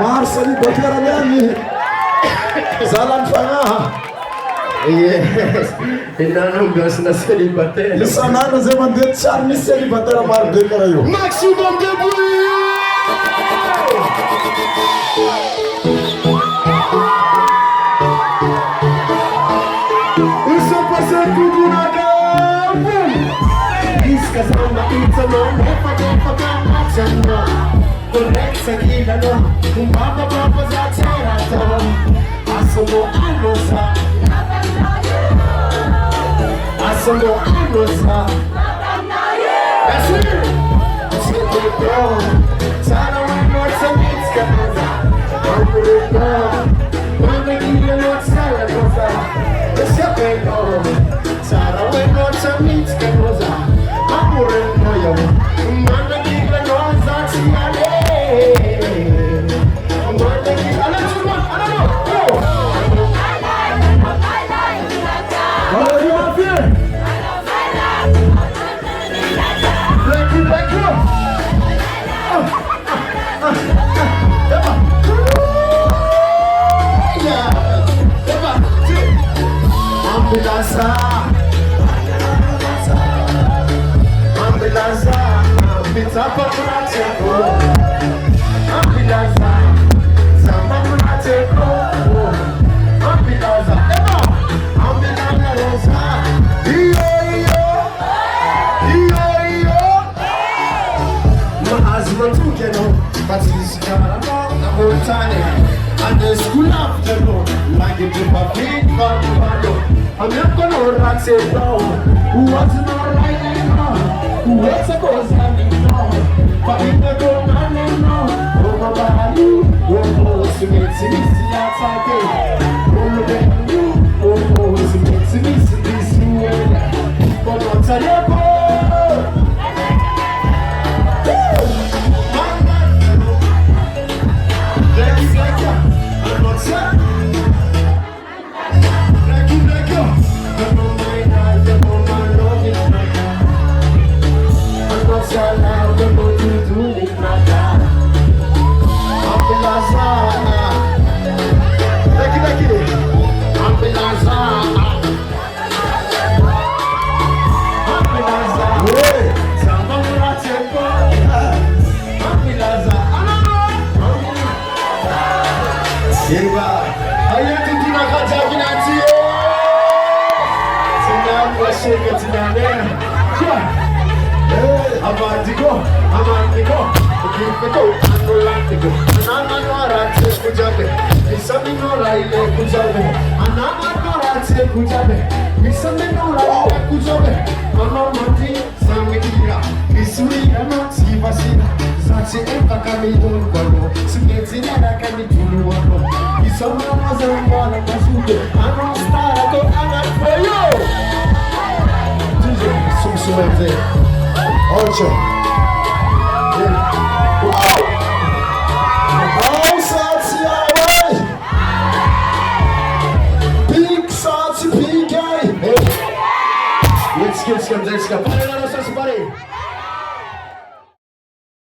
Marceli Bakarani Zalan Fanga. Yes, inanong gas na celibatere. Sana na zaman det charmi celibatere mar de karayo. Maximum de bruit. Uso pasa kubunaga. Iska sama pizza no, paka machana. Correct sa kilalo, kung mapapapa sa tserato. Asumo ano sa Asumo ano sa That's it! Sige ko, sana mo sa mix ka na sa Pagpulo ko, mamagila mo sa lagosa Kasi ko, sana mo sa mix ka na sa Pagpulo ko yung mamagila mo sa siyale and the school afternoon, like it to a big I'm not gonna rock say no. Who was not right now? Who was supposed to be no? But in the go man no. Oh my God, you to make some outside there. Oh my you to make some this way. But not tell you. Let's get